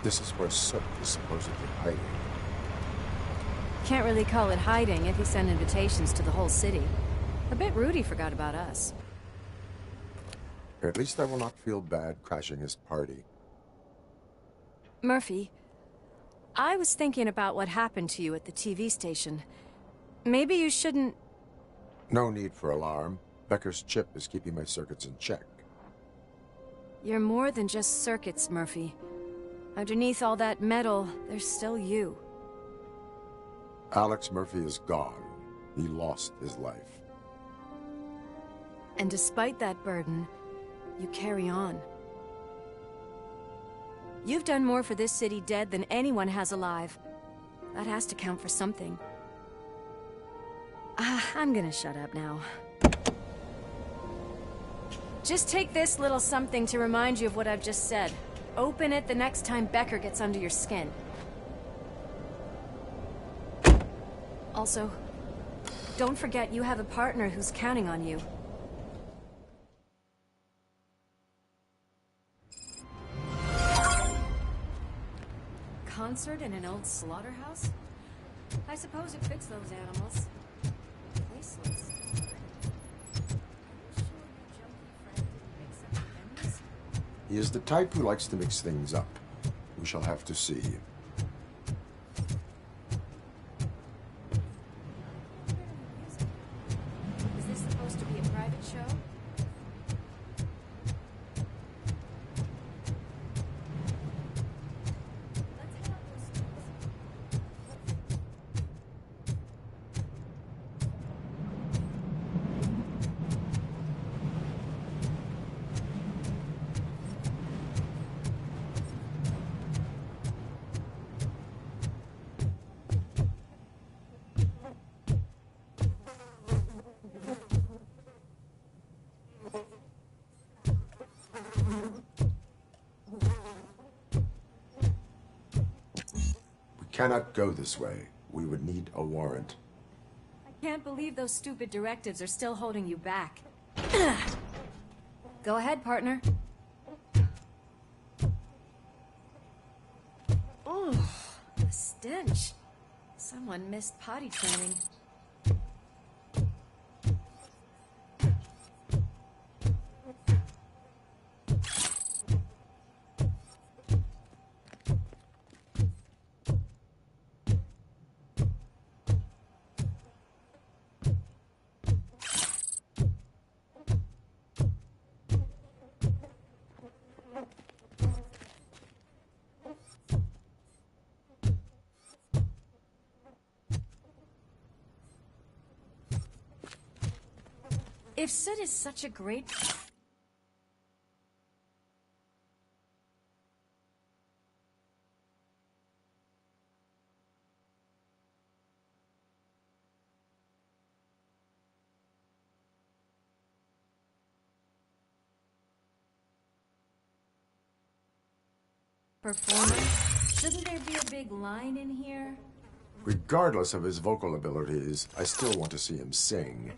This is where Soot is supposedly hiding. Can't really call it hiding if he sent invitations to the whole city. A bit rude he forgot about us. At least I will not feel bad crashing his party. Murphy, I was thinking about what happened to you at the TV station. Maybe you shouldn't... No need for alarm. Becker's chip is keeping my circuits in check. You're more than just circuits, Murphy. Underneath all that metal, there's still you. Alex Murphy is gone. He lost his life. And despite that burden, you carry on. You've done more for this city dead than anyone has alive. That has to count for something. I'm gonna shut up now. Just take this little something to remind you of what I've just said. Open it the next time Becker gets under your skin. Also, don't forget you have a partner who's counting on you. Concert in an old slaughterhouse? I suppose it fits those animals. Tasteless. He is the type who likes to mix things up. We shall have to see. Is this supposed to be a private show? Let's head up those stairs. We cannot go this way. We would need a warrant. I can't believe those stupid directives are still holding you back. Go ahead, partner. Ooh, the stench. Someone missed potty training. If Sid is such a great... performer, shouldn't there be a big line in here? Regardless of his vocal abilities, I still want to see him sing.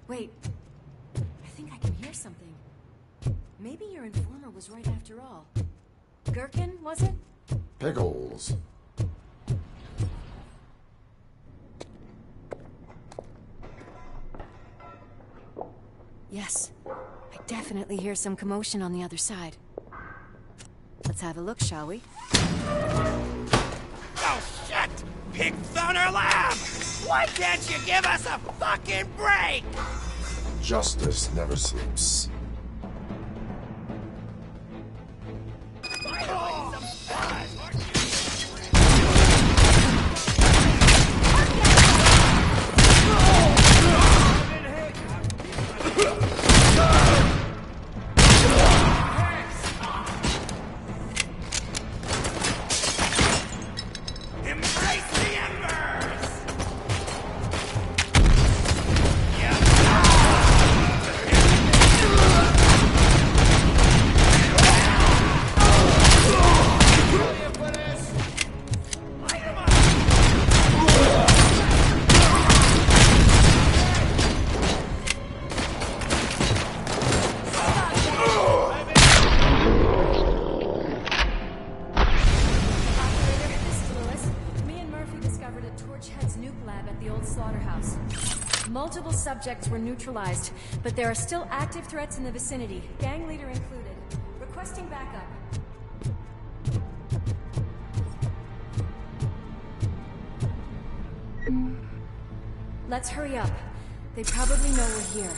Wait, I think I can hear something. Maybe your informer was right after all. Gherkin, was it? Pickles. Yes. I definitely hear some commotion on the other side. Let's have a look, shall we? Oh, shit! Pigs on our lab! Why can't you give us a fucking break? Justice never sleeps. Finally, some fun! Embrace the embers! Multiple subjects were neutralized, but there are still active threats in the vicinity, gang leader included. Requesting backup. Let's hurry up. They probably know we're here.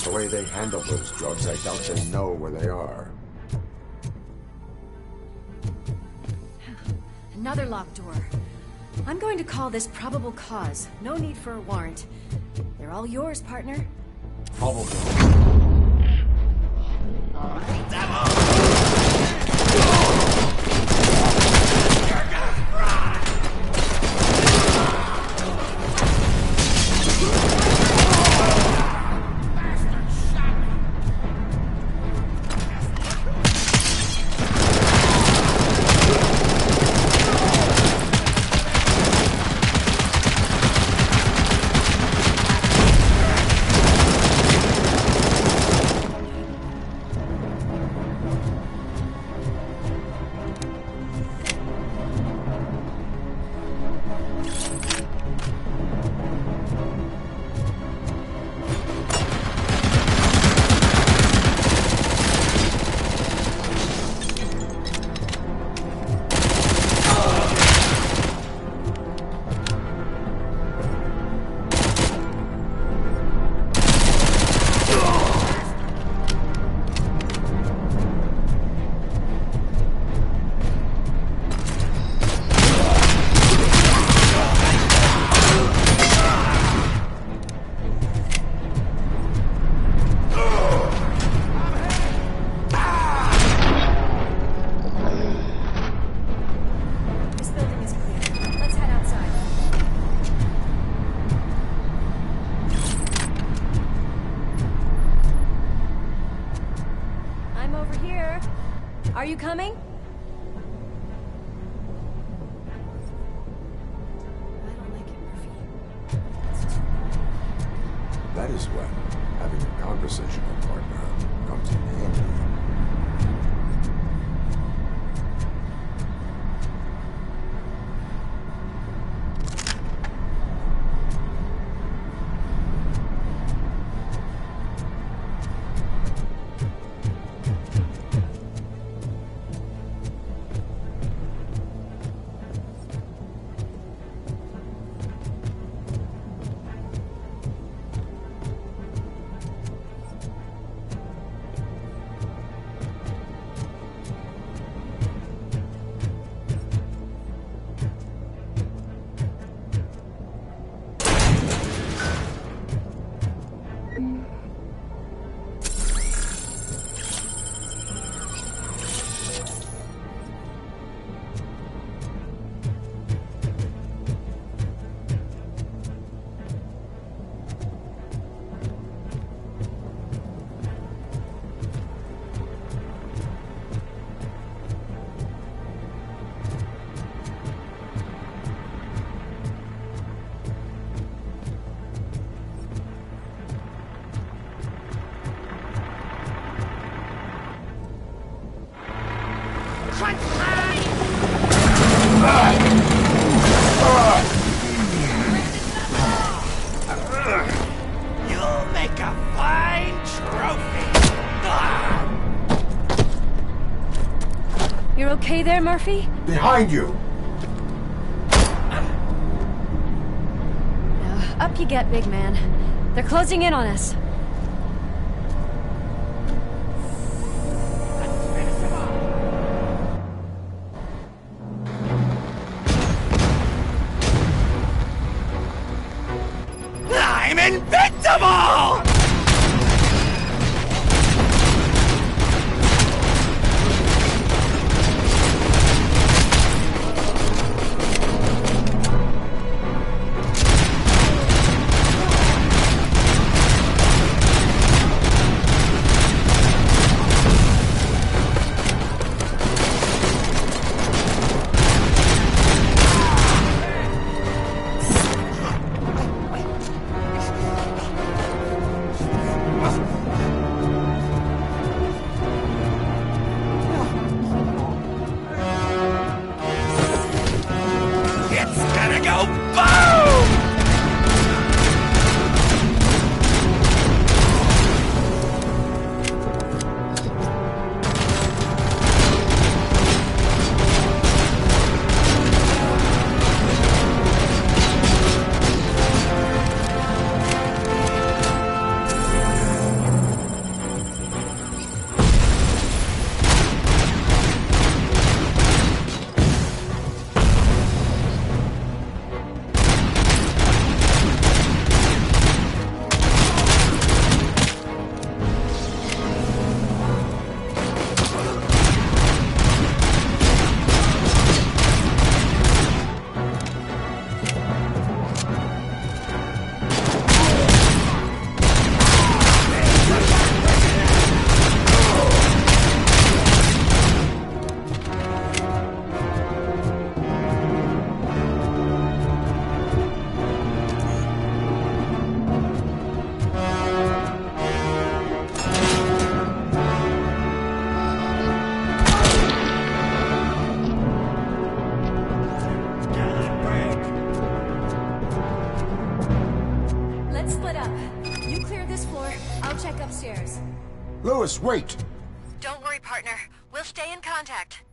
The way they handle those drugs, I doubt they know where they are. Another locked door. I'm going to call this probable cause. No need for a warrant. They're all yours, partner. Probably. Are you coming? I don't like it, Murphy. That is when having a conversational partner comes in handy. okay there, Murphy? Behind you! Now, up you get, big man. They're closing in on us. I'm invincible! Lewis, wait! Don't worry, partner. We'll stay in contact.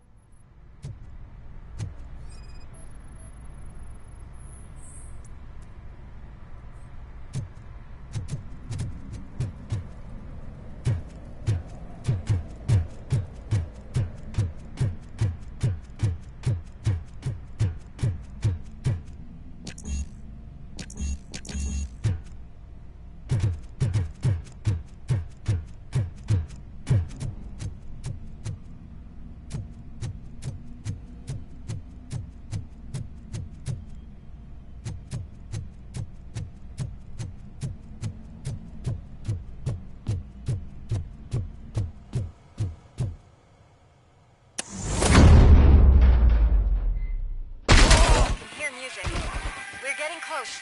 Close.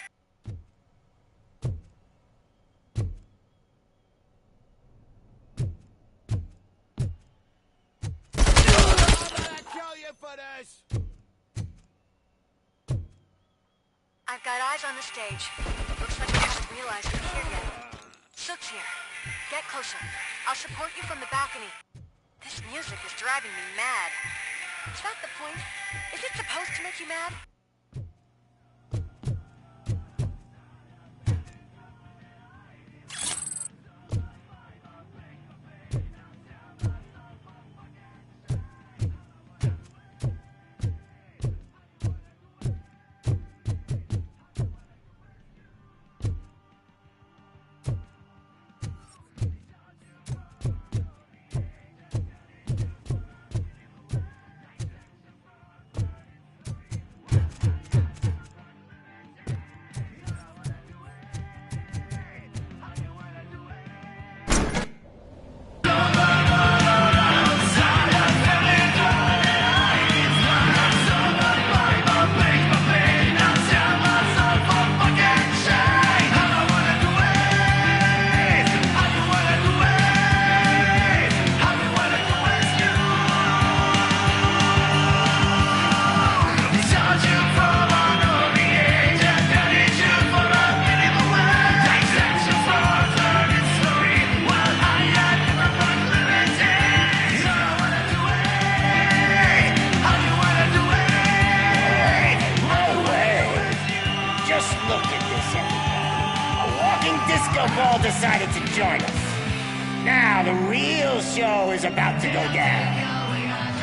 I've got eyes on the stage. Looks like I haven't realized you're here yet. Sook's here. Get closer. I'll support you from the balcony. This music is driving me mad. Is that the point? Is it supposed to make you mad? disco ball decided to join us. Now the real show is about to go down.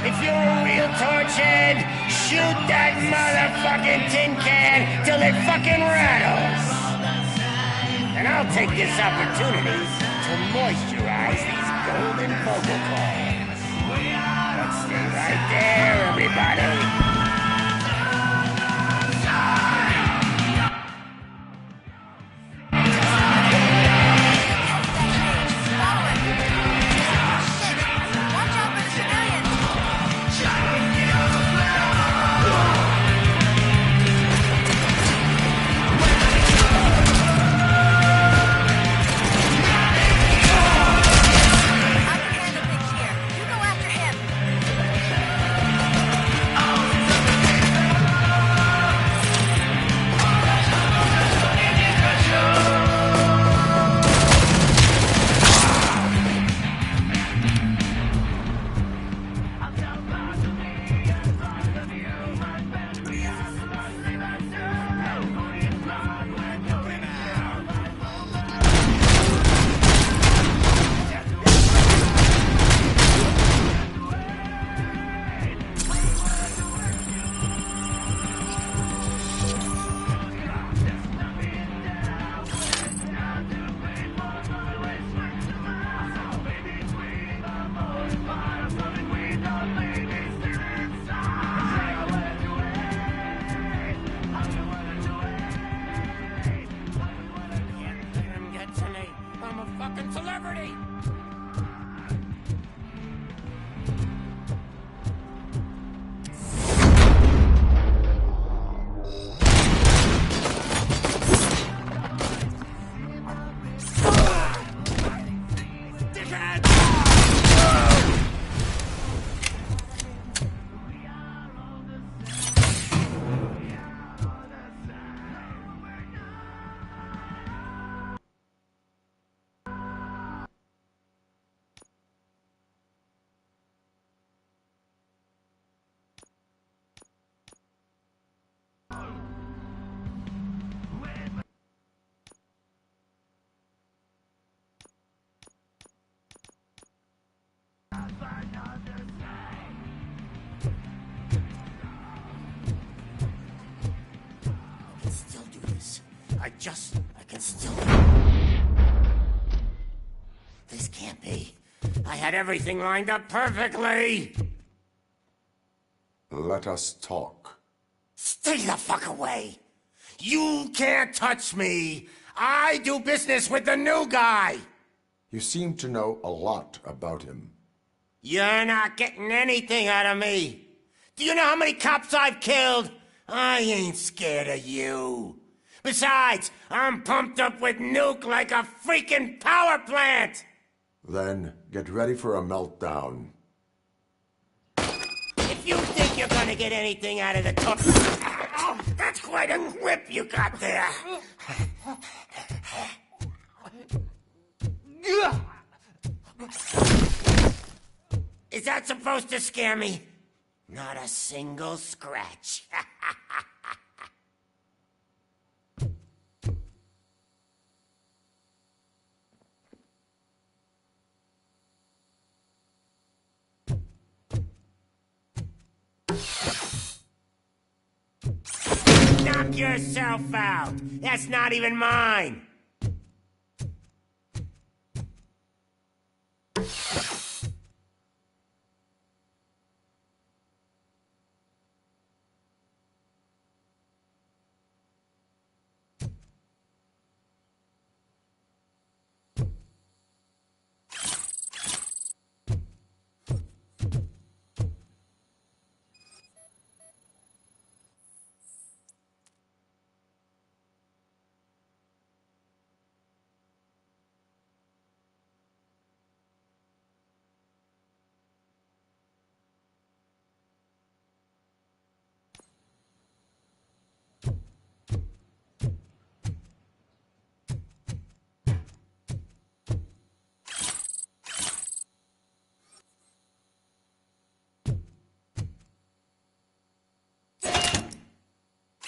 If you're a real torchhead, shoot that motherfucking tin can till it fucking rattles. And I'll take this opportunity to moisturize these golden vocal cords. Let's stay right there, everybody. I'm a fucking celebrity! I can still... This can't be. I had everything lined up perfectly! Let us talk. Stay the fuck away! You can't touch me! I do business with the new guy! You seem to know a lot about him. You're not getting anything out of me! Do you know how many cops I've killed? I ain't scared of you. Besides, I'm pumped up with nuke like a freaking power plant! Then, get ready for a meltdown. If you think you're gonna get anything out of the Oh, that's quite a grip you got there! Is that supposed to scare me? Not a single scratch. Knock yourself out. That's not even mine.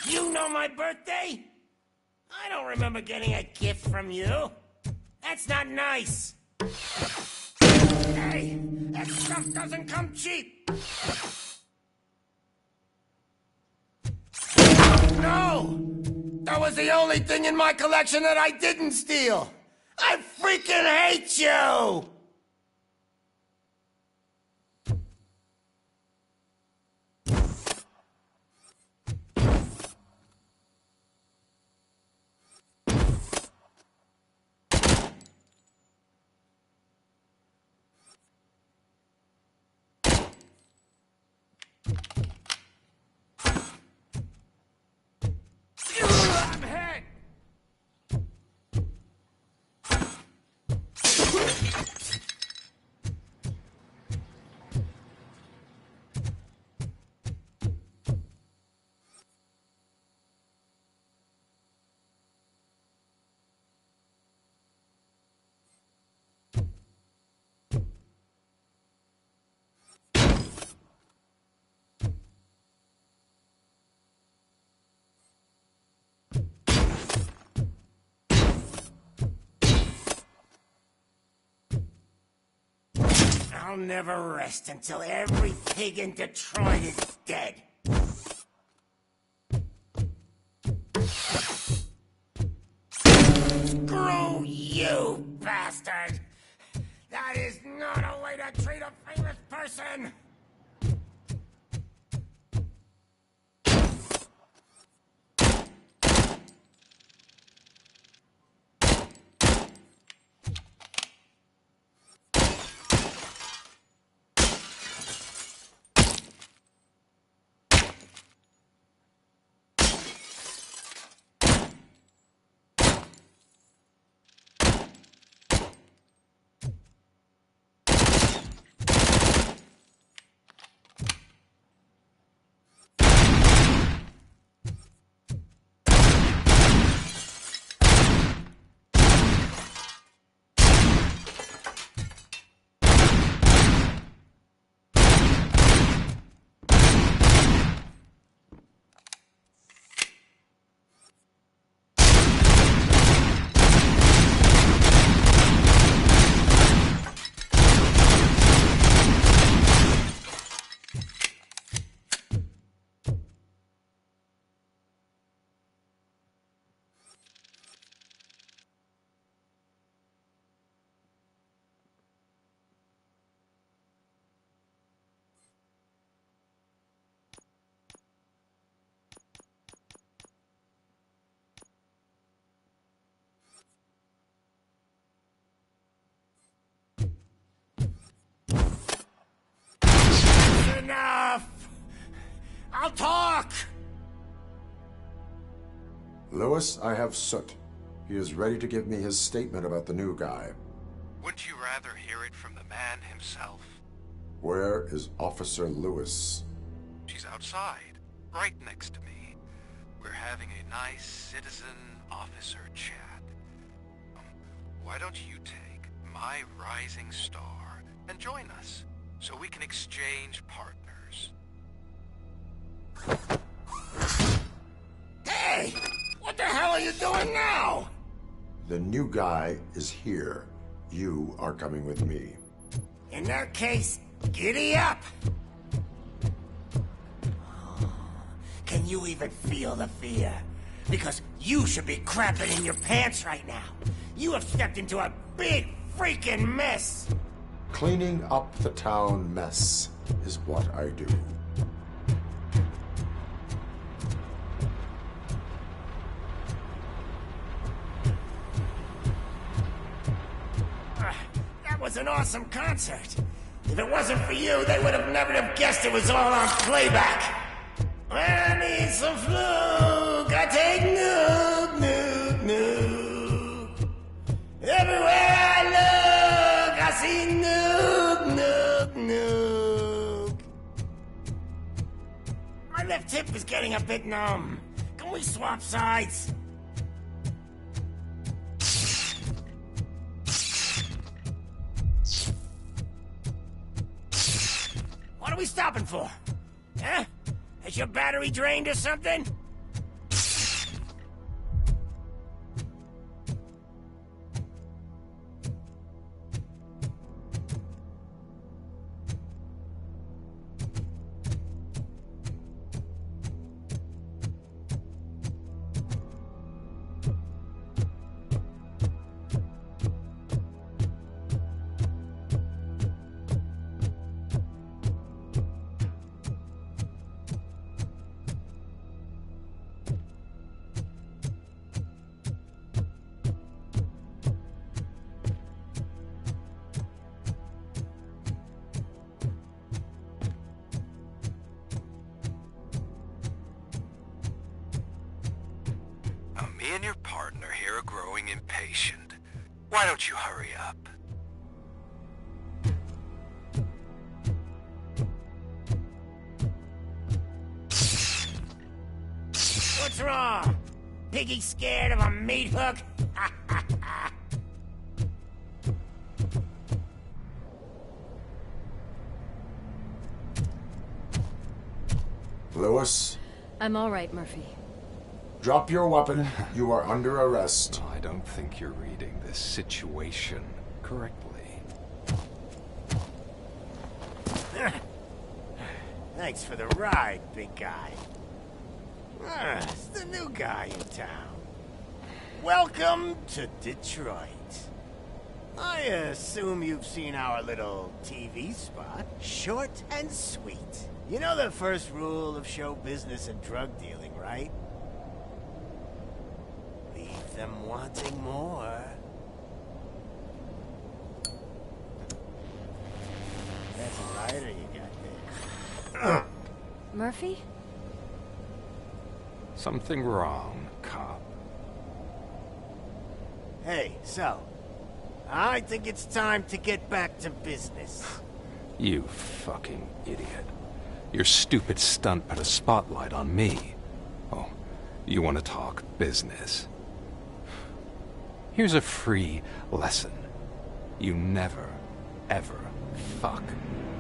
You know my birthday? I I don't remember getting a gift from you. That's not nice. Hey, that stuff doesn't come cheap. No! That was the only thing in my collection that I didn't steal. I freaking hate you! I'm hit! I'll never rest until every pig in Detroit is dead. Screw you, bastard! That is not a way to treat a famous person! Enough! I'll talk! Lewis, I have Soot. He is ready to give me his statement about the new guy. Wouldn't you rather hear it from the man himself? Where is Officer Lewis? She's outside, right next to me. We're having a nice citizen-officer chat. Why don't you take my rising star and join us, so we can exchange partners? Hey! What the hell are you doing now? The new guy is here. You are coming with me. In that case, giddy up! Can you even feel the fear? Because you should be crapping in your pants right now. You have stepped into a big freaking mess! Cleaning up the town mess is what I do. That was an awesome concert. If it wasn't for you, they would have never have guessed it was all on playback. I need some fluke. I take nuke, nuke, nuke. Everywhere I look, I see nuke, nuke, nuke. My left hip is getting a bit numb. Can we swap sides? What are we stopping for? Huh? Has your battery drained or something? getting impatient. Why don't you hurry up? What's wrong? Piggy scared of a meat hook? Lewis, I'm all right, Murphy. drop your weapon. You are under arrest. I don't think you're reading this situation correctly. Thanks for the ride, big guy. It's the new guy in town. Welcome to Detroit. I assume you've seen our little TV spot. Short and sweet. You know the first rule of show business and drug dealing, right? Leave them wanting more. That's a lighter you got there. Murphy? Something wrong, cop. Hey, so, I think it's time to get back to business. You fucking idiot. Your stupid stunt put a spotlight on me. Oh, you want to talk business? Here's a free lesson. You never, ever fuck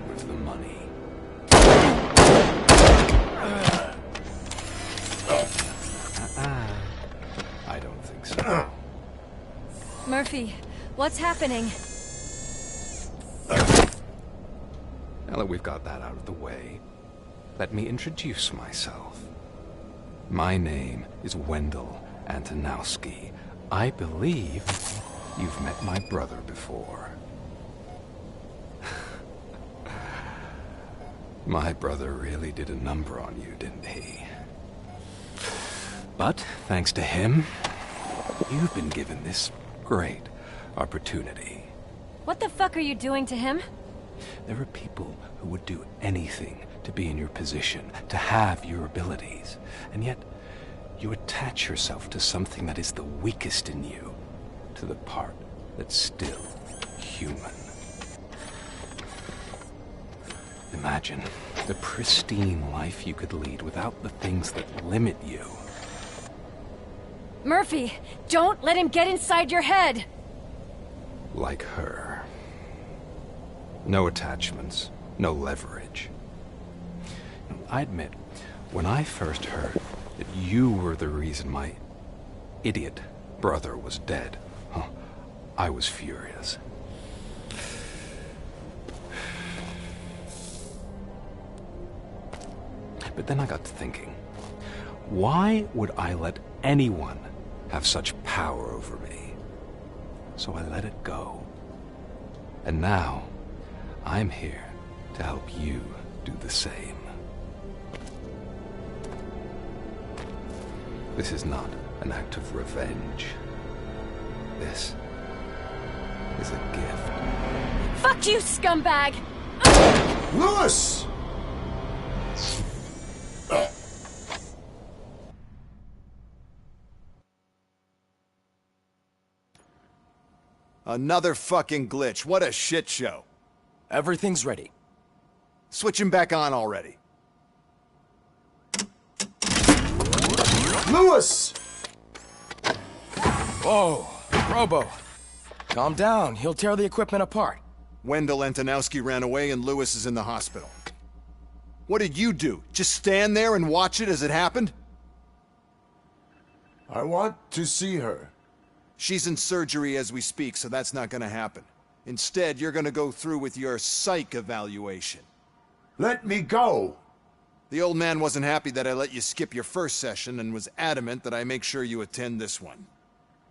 with the money. I don't think so. Murphy, what's happening? Now that we've got that out of the way, let me introduce myself. My name is Wendell Antonowski. I believe you've met my brother before. My brother really did a number on you, didn't he? But, thanks to him, you've been given this great opportunity. What the fuck are you doing to him? There are people who would do anything to be in your position, to have your abilities, and yet you attach yourself to something that is the weakest in you, to the part that's still human. Imagine the pristine life you could lead without the things that limit you. Murphy, don't let him get inside your head! Like her. No attachments, no leverage. I admit, when I first heard that you were the reason my idiot brother was dead, I was furious. But then I got to thinking, why would I let anyone have such power over me? So I let it go. And now, I'm here to help you do the same. This is not an act of revenge. This is a gift. Fuck you, scumbag! Lewis! Another fucking glitch. What a shit show. Everything's ready. Switch him back on already. Lewis! Whoa, Robo. Calm down. He'll tear the equipment apart. Wendell Antonowski ran away and Lewis is in the hospital. What did you do? Just stand there and watch it as it happened? I want to see her. She's in surgery as we speak, so that's not gonna happen. Instead, you're gonna go through with your psych evaluation. Let me go! The old man wasn't happy that I let you skip your first session and was adamant that I make sure you attend this one.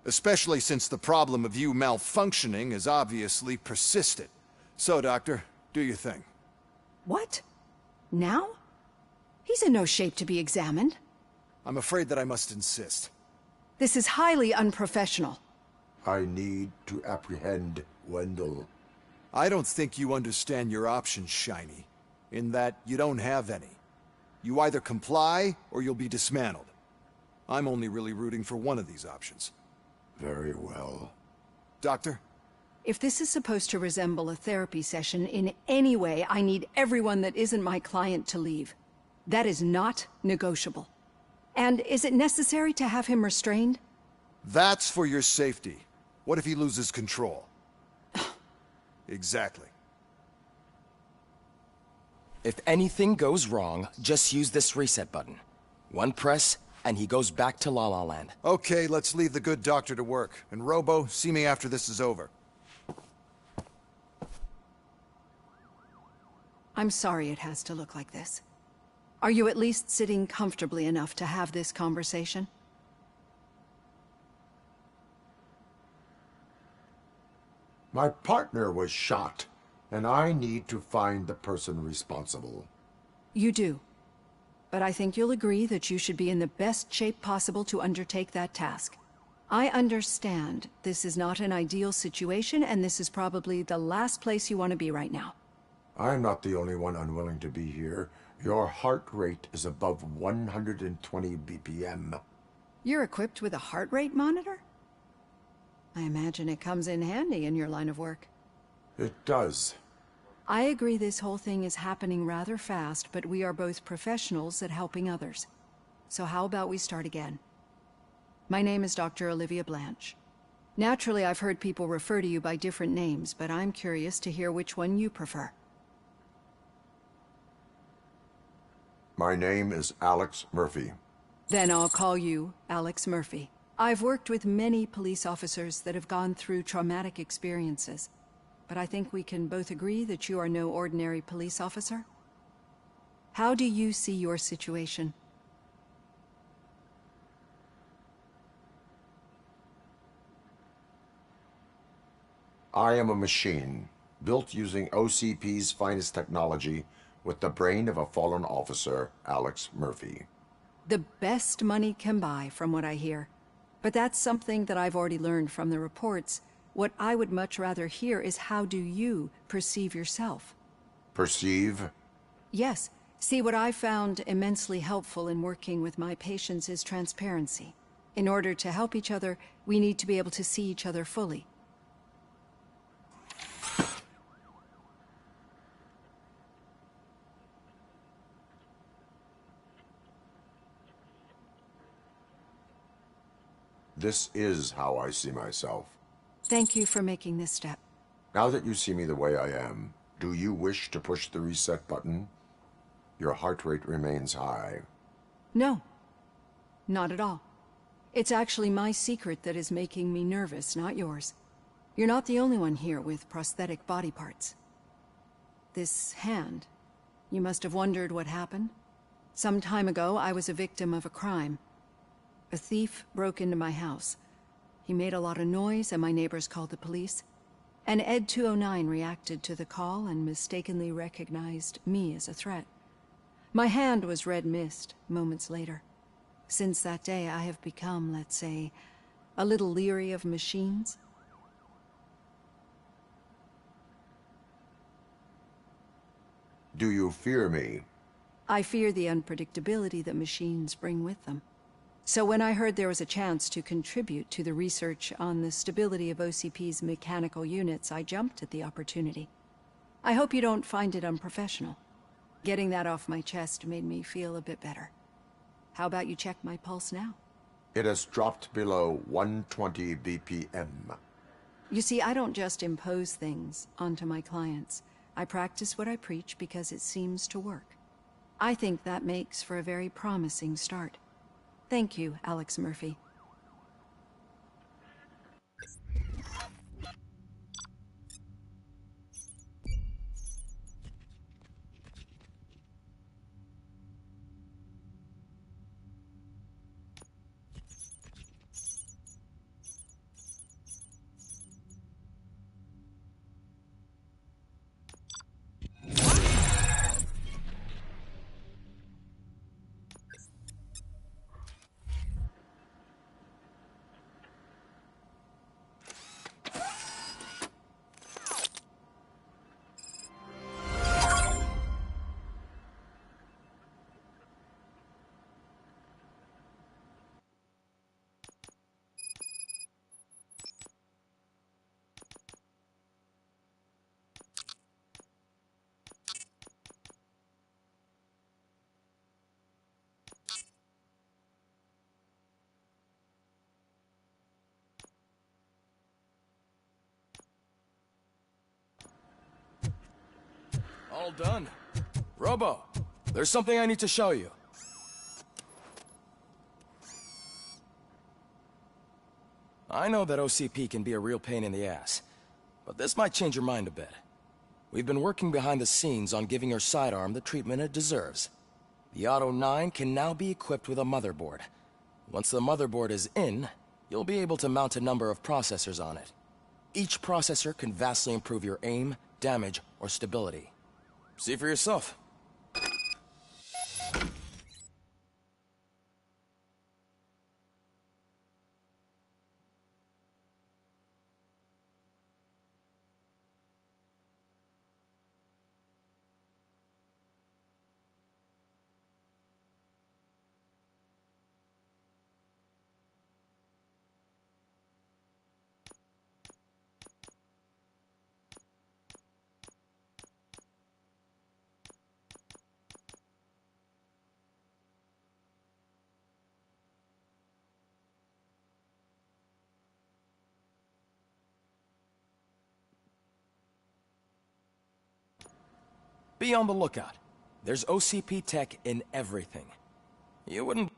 Especially since the problem of you malfunctioning has obviously persisted. So, Doctor, do your thing. What? Now? He's in no shape to be examined. I'm afraid that I must insist. This is highly unprofessional. I need to apprehend Wendell. I don't think you understand your options, Shiny. In that, you don't have any. You either comply, or you'll be dismantled. I'm only really rooting for one of these options. Very well. Doctor? If this is supposed to resemble a therapy session in any way, I need everyone that isn't my client to leave. That is not negotiable. And is it necessary to have him restrained? That's for your safety. What if he loses control? Exactly. If anything goes wrong, just use this reset button. One press, and he goes back to La La Land. Okay, let's leave the good doctor to work. And Robo, see me after this is over. I'm sorry it has to look like this. Are you at least sitting comfortably enough to have this conversation? My partner was shot, and I need to find the person responsible. You do. But I think you'll agree that you should be in the best shape possible to undertake that task. I understand this is not an ideal situation, and this is probably the last place you want to be right now. I'm not the only one unwilling to be here. Your heart rate is above 120 BPM. You're equipped with a heart rate monitor? I imagine it comes in handy in your line of work. It does. I agree this whole thing is happening rather fast, but we are both professionals at helping others. So how about we start again? My name is Dr. Olivia Blanche. Naturally, I've heard people refer to you by different names, but I'm curious to hear which one you prefer. My name is Alex Murphy. Then I'll call you Alex Murphy. I've worked with many police officers that have gone through traumatic experiences, but I think we can both agree that you are no ordinary police officer. How do you see your situation? I am a machine, built using OCP's finest technology with the brain of a fallen officer, Alex Murphy. The best money can buy, from what I hear. But that's something that I've already learned from the reports. What I would much rather hear is how do you perceive yourself? Perceive? Yes. See, what I found immensely helpful in working with my patients is transparency. In order to help each other, we need to be able to see each other fully. This is how I see myself. Thank you for making this step. Now that you see me the way I am, do you wish to push the reset button? Your heart rate remains high. No, not at all. It's actually my secret that is making me nervous, not yours. You're not the only one here with prosthetic body parts. This hand, you must have wondered what happened. Some time ago, I was a victim of a crime. A thief broke into my house. He made a lot of noise and my neighbors called the police. And Ed 209 reacted to the call and mistakenly recognized me as a threat. My hand was red mist moments later. Since that day, I have become, let's say, a little leery of machines. Do you fear me? I fear the unpredictability that machines bring with them. So when I heard there was a chance to contribute to the research on the stability of OCP's mechanical units, I jumped at the opportunity. I hope you don't find it unprofessional. Getting that off my chest made me feel a bit better. How about you check my pulse now? It has dropped below 120 BPM. You see, I don't just impose things onto my clients. I practice what I preach because it seems to work. I think that makes for a very promising start. Thank you, Alex Murphy. All done. Robo, there's something I need to show you. I know that OCP can be a real pain in the ass, but this might change your mind a bit. We've been working behind the scenes on giving your sidearm the treatment it deserves. The Auto 9 can now be equipped with a motherboard. Once the motherboard is in, you'll be able to mount a number of processors on it. Each processor can vastly improve your aim, damage, or stability. See for yourself. Be on the lookout. There's OCP tech in everything. You wouldn't...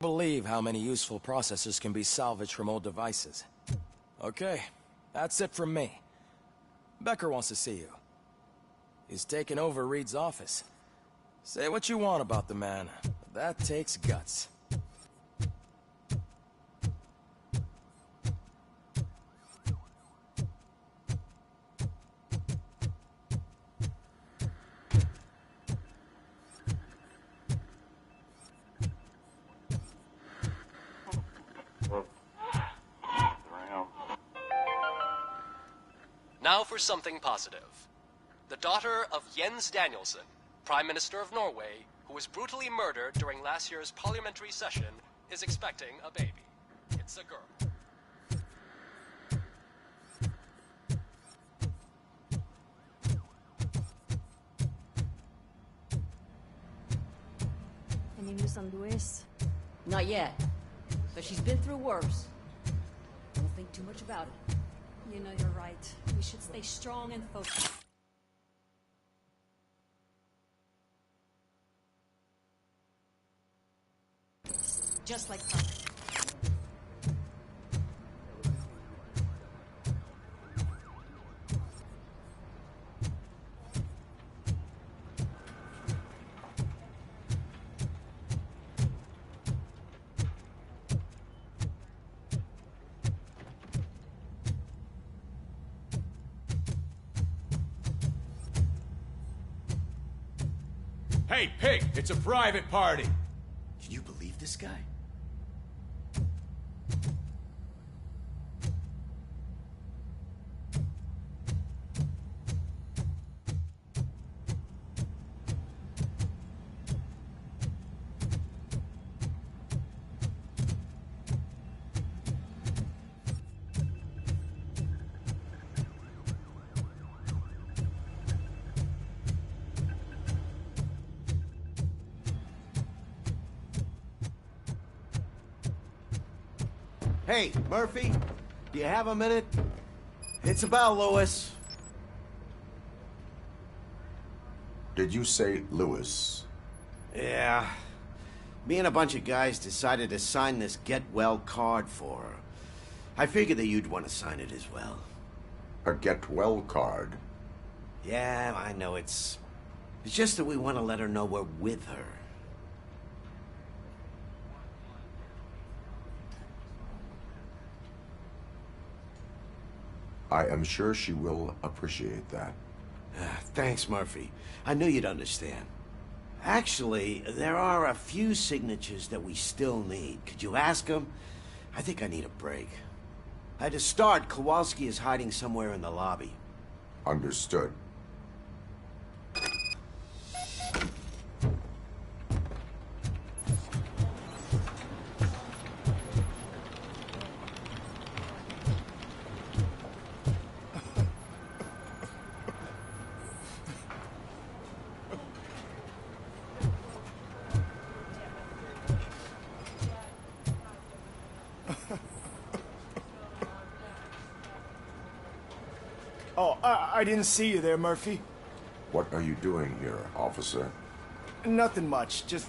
believe how many useful processors can be salvaged from old devices. Okay, that's it from me. Becker wants to see you. He's taken over Reed's office. Say what you want about the man, but That takes guts. Now for something positive. The daughter of Jens Danielson, Prime Minister of Norway, who was brutally murdered during last year's parliamentary session, is expecting a baby. It's a girl. Any news on Luis? Not yet, but she's been through worse. Don't think too much about it. You know you're right. We should stay strong and focused. Just like Papa. Hey, Pig! It's a private party! Can you believe this guy? Hey, Murphy, do you have a minute? It's about Lewis. Did you say Lewis? Yeah. Me and a bunch of guys decided to sign this get well card for her. I figured that you'd want to sign it as well. A get well card? Yeah, I know it's just that we want to let her know we're with her. I am sure she will appreciate that. Thanks, Murphy. I knew you'd understand. Actually, there are a few signatures that we still need. Could you ask them? I think I need a break. To start, Kowalski is hiding somewhere in the lobby. Understood. Oh, I didn't see you there, Murphy. What are you doing here, officer? Nothing much, just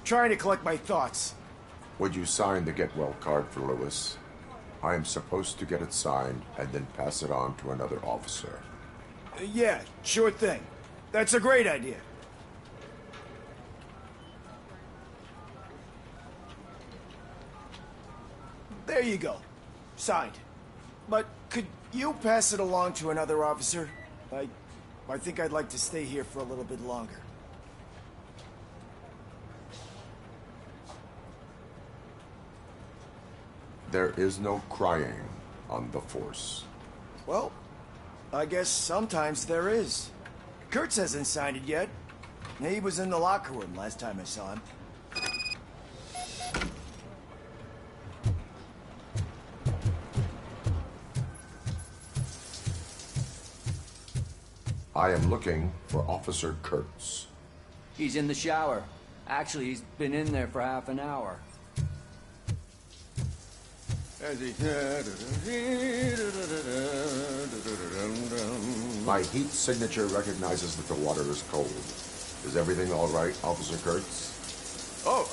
trying to collect my thoughts. Would you sign the get well card for Lewis? I am supposed to get it signed and then pass it on to another officer. Yeah, sure thing. That's a great idea. There you go. Signed. But could you pass it along to another officer? I think I'd like to stay here for a little bit longer. There is no crying on the Force. Well, I guess sometimes there is. Kurtz hasn't signed it yet. He was in the locker room last time I saw him. I am looking for Officer Kurtz. He's in the shower. Actually, he's been in there for half an hour. My heat signature recognizes that the water is cold. Is everything all right, Officer Kurtz? Oh,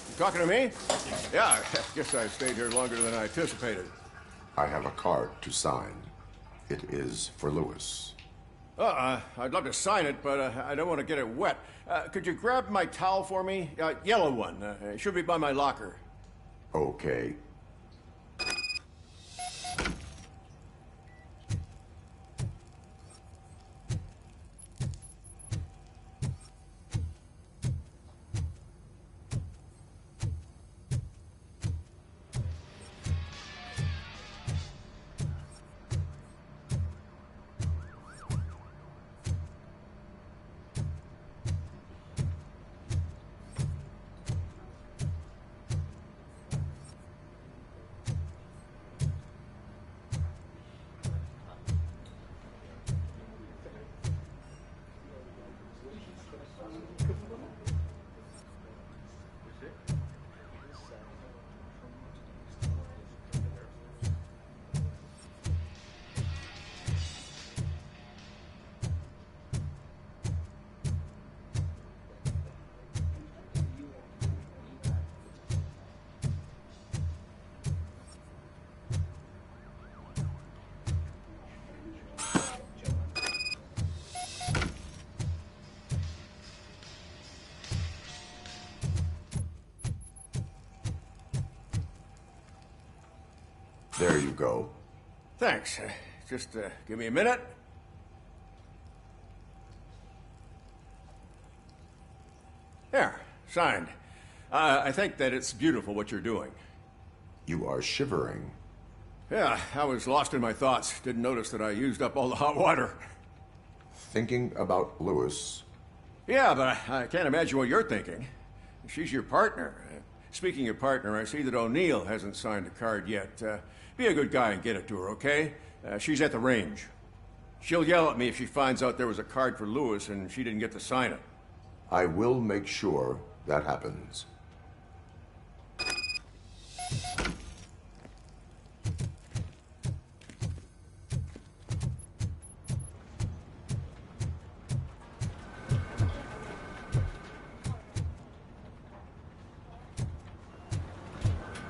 you talking to me? Yeah, I guess I stayed here longer than I anticipated. I have a card to sign. It is for Lewis. I'd love to sign it, but I don't want to get it wet. Could you grab my towel for me? Yellow one. It should be by my locker. Okay. There you go. Thanks. Just give me a minute. There, signed. I think that it's beautiful what you're doing. You are shivering. Yeah, I was lost in my thoughts. Didn't notice that I used up all the hot water. Thinking about Lewis. Yeah, but I can't imagine what you're thinking. She's your partner. Speaking of partner, I see that O'Neill hasn't signed a card yet. Be a good guy and get it to her, okay? She's at the range. She'll yell at me if she finds out there was a card for Lewis and she didn't get to sign it. I will make sure that happens.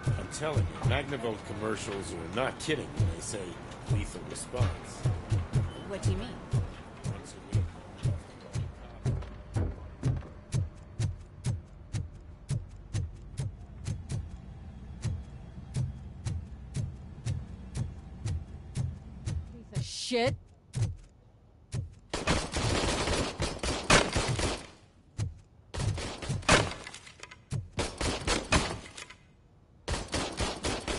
I'm telling you, Magnavolt commercials are not kidding when they say lethal response. What do you mean? Once a week. Piece of shit.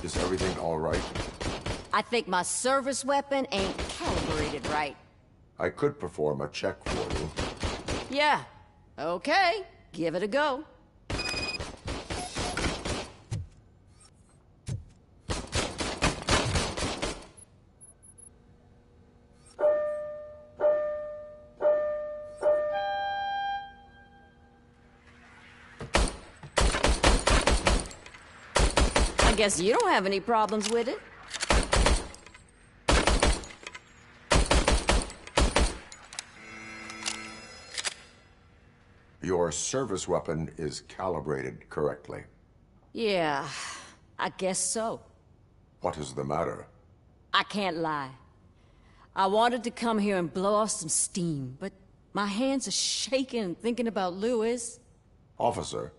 Is everything all right? I think my service weapon ain't calibrated right. I could perform a check for you. Yeah. Okay. Give it a go. I guess you don't have any problems with it. Your service weapon is calibrated correctly. Yeah, I guess so. What is the matter? I can't lie. I wanted to come here and blow off some steam, but my hands are shaking thinking about Lewis. Officer.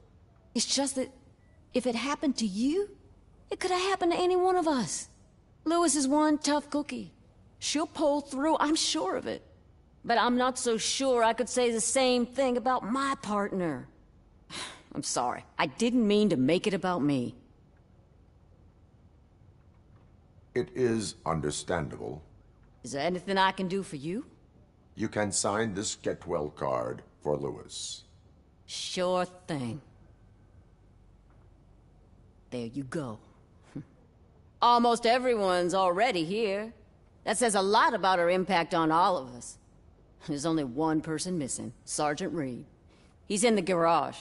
It's just that if it happened to you, it could have happened to any one of us. Lewis is one tough cookie. She'll pull through, I'm sure of it. But I'm not so sure I could say the same thing about my partner. I'm sorry. I didn't mean to make it about me. It is understandable. Is there anything I can do for you? You can sign this get well card for Lewis. Sure thing. There you go. Almost everyone's already here. That says a lot about her impact on all of us. There's only one person missing, Sergeant Reed. He's in the garage.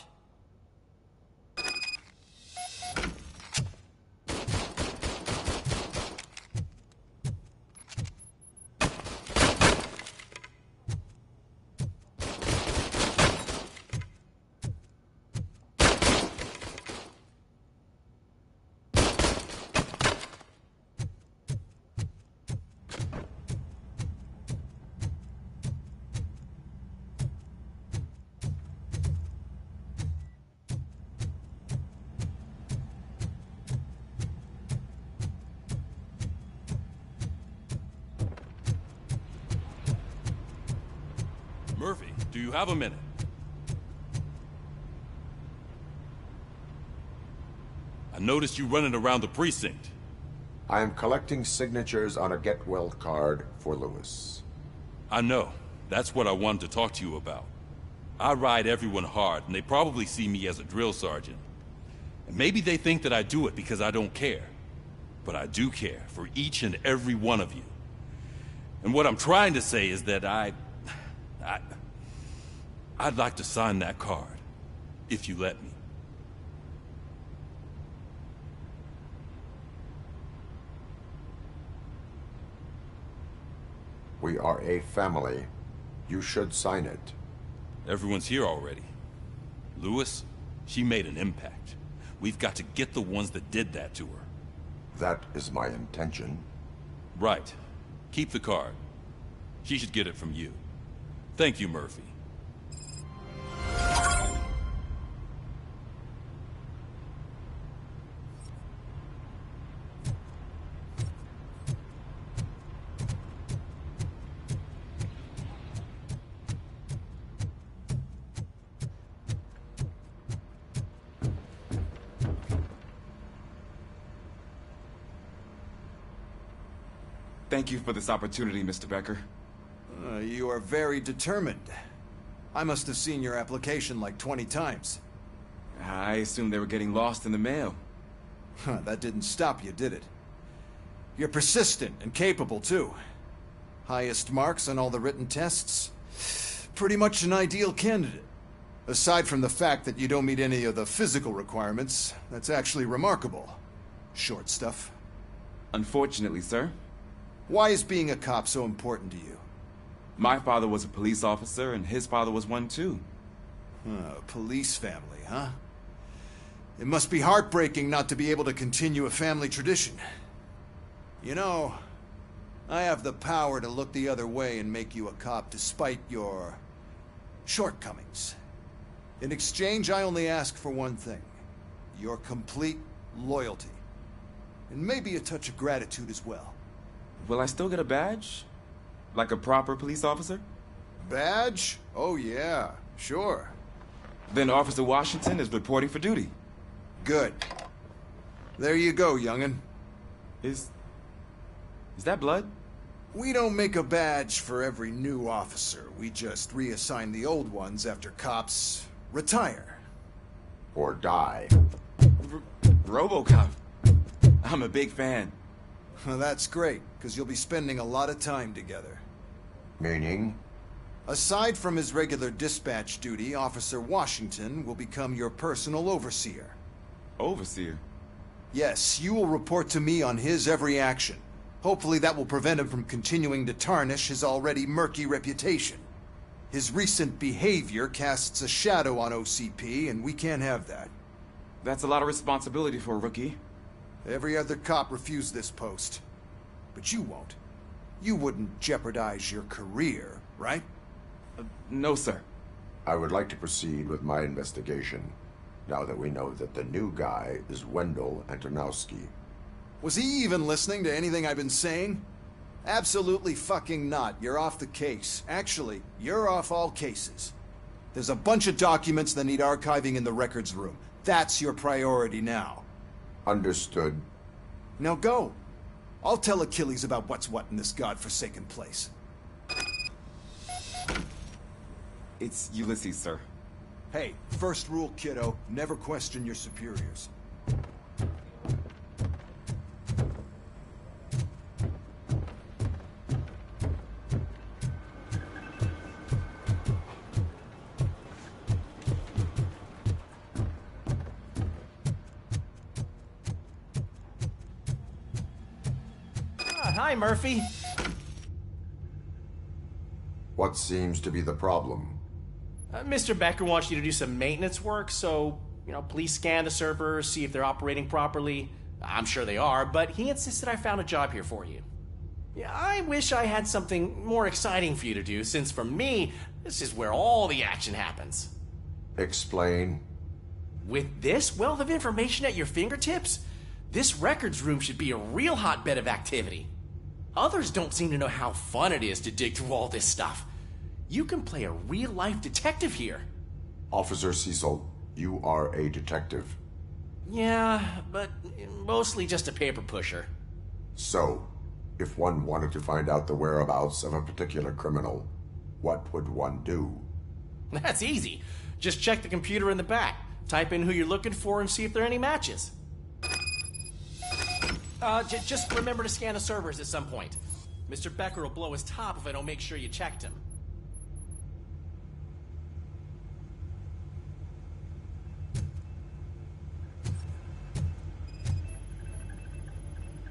Do you have a minute? I noticed you running around the precinct. I am collecting signatures on a get well card for Lewis. I know. That's what I wanted to talk to you about. I ride everyone hard, and they probably see me as a drill sergeant. And maybe they think that I do it because I don't care. But I do care for each and every one of you. And what I'm trying to say is that I'd like to sign that card, if you let me. We are a family. You should sign it. Everyone's here already. Lewis, she made an impact. We've got to get the ones that did that to her. That is my intention. Right. Keep the card. She should get it from you. Thank you, Murphy. Thank you for this opportunity, Mr. Becker. You are very determined. I must have seen your application like 20 times. I assumed they were getting lost in the mail. That didn't stop you, did it? You're persistent and capable, too. Highest marks on all the written tests. Pretty much an ideal candidate. Aside from the fact that you don't meet any of the physical requirements, that's actually remarkable. Short stuff. Unfortunately, sir. Why is being a cop so important to you? My father was a police officer, and his father was one, too. A police family, huh? It must be heartbreaking not to be able to continue a family tradition. You know, I have the power to look the other way and make you a cop despite your shortcomings. In exchange, I only ask for one thing. Your complete loyalty. And maybe a touch of gratitude as well. Will I still get a badge? Like a proper police officer? Badge? Oh yeah, sure. Then Officer Washington is reporting for duty. Good. There you go, young'un. Is that blood? We don't make a badge for every new officer. We just reassign the old ones after cops retire. Or die. Robocop. I'm a big fan. Well, that's great, because you'll be spending a lot of time together. Meaning? Aside from his regular dispatch duty, Officer Washington will become your personal overseer. Overseer? Yes, you will report to me on his every action. Hopefully that will prevent him from continuing to tarnish his already murky reputation. His recent behavior casts a shadow on OCP, and we can't have that. That's a lot of responsibility for a rookie. Every other cop refused this post. But you won't. You wouldn't jeopardize your career, right? No, sir. I would like to proceed with my investigation, now that we know that the new guy is Wendell Antonowski. Was he even listening to anything I've been saying? Absolutely fucking not. You're off the case. Actually, you're off all cases. There's a bunch of documents that need archiving in the records room. That's your priority now. Understood. Now go. I'll tell Achilles about what's what in this godforsaken place. It's Ulysses, sir. Hey, first rule, kiddo. Never question your superiors. Hi, Murphy. What seems to be the problem? Mr. Becker wants you to do some maintenance work, so, please scan the servers, see if they're operating properly. I'm sure they are, but he insisted I found a job here for you. Yeah, I wish I had something more exciting for you to do, since for me, this is where all the action happens. Explain. With this wealth of information at your fingertips, this records room should be a real hotbed of activity. Others don't seem to know how fun it is to dig through all this stuff. You can play a real-life detective here. Officer Cecil, you are a detective. Yeah, but mostly just a paper pusher. So, if one wanted to find out the whereabouts of a particular criminal, what would one do? That's easy. Just check the computer in the back. Type in who you're looking for and see if there are any matches. Just remember to scan the servers at some point. Mr. Becker will blow his top if I don't make sure you checked him.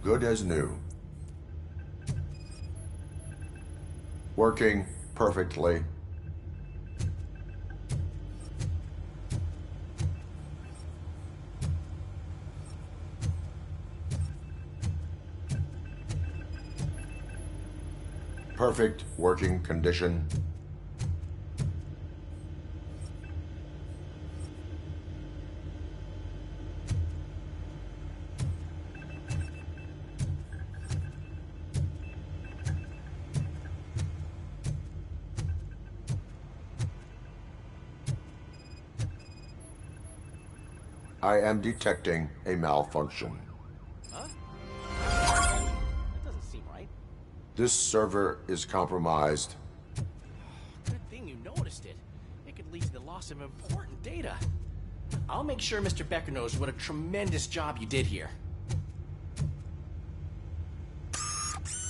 Good as new. Working perfectly. Perfect working condition. I am detecting a malfunction. Huh? That doesn't seem right. This server is compromised. Good thing you noticed it. It could lead to the loss of important data. I'll make sure Mr. Becker knows what a tremendous job you did here.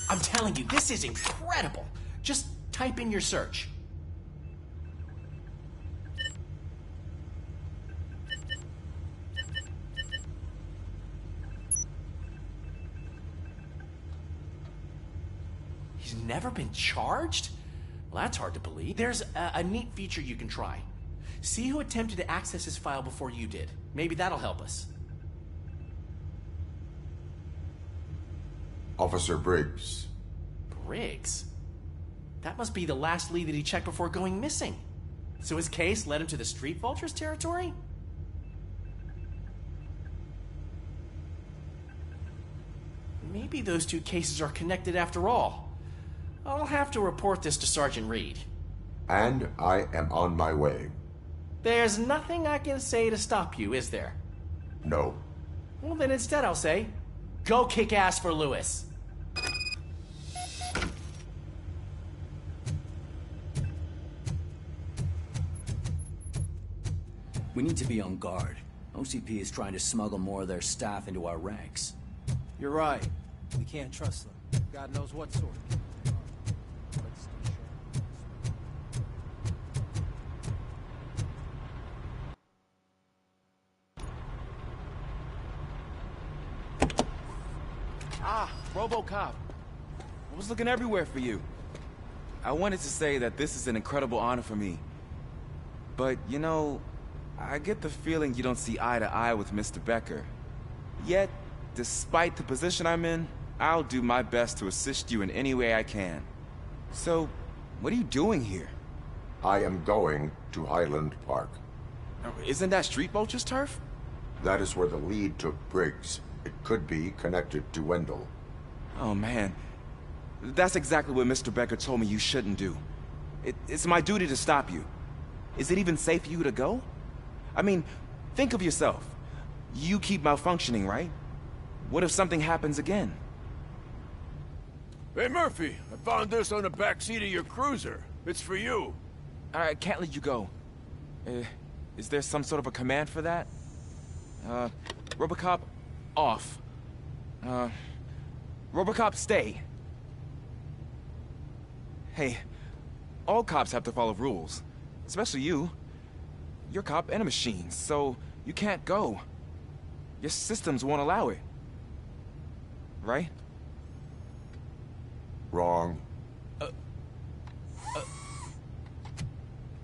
I'm telling you, this is incredible. Just type in your search. He's never been charged? Well, that's hard to believe. There's a neat feature you can try. See who attempted to access his file before you did. Maybe that'll help us. Officer Briggs. Briggs? That must be the last lead that he checked before going missing. So his case led him to the Street Vultures territory? Maybe those two cases are connected after all. I'll have to report this to Sergeant Reed. And I am on my way. There's nothing I can say to stop you, is there? No. Well, then instead I'll say, go kick ass for Lewis. We need to be on guard. OCP is trying to smuggle more of their staff into our ranks. You're right. We can't trust them. God knows what sort. Robocop. I was looking everywhere for you. I wanted to say that this is an incredible honor for me. But, you know, I get the feeling you don't see eye to eye with Mr. Becker. Yet, despite the position I'm in, I'll do my best to assist you in any way I can. So, what are you doing here? I am going to Highland Park. Isn't that Street Vulture's turf? That is where the lead took Briggs. It could be connected to Wendell. Oh, man. That's exactly what Mr. Becker told me you shouldn't do. It's my duty to stop you. Is it even safe for you to go? I mean, think of yourself. You keep malfunctioning, right? What if something happens again? Hey, Murphy, I found this on the back seat of your cruiser. It's for you. I can't let you go. Is there some sort of a command for that? Robocop, off. Robocop, stay. Hey, all cops have to follow rules. Especially you. You're a cop and a machine, so you can't go. Your systems won't allow it. Right? Wrong.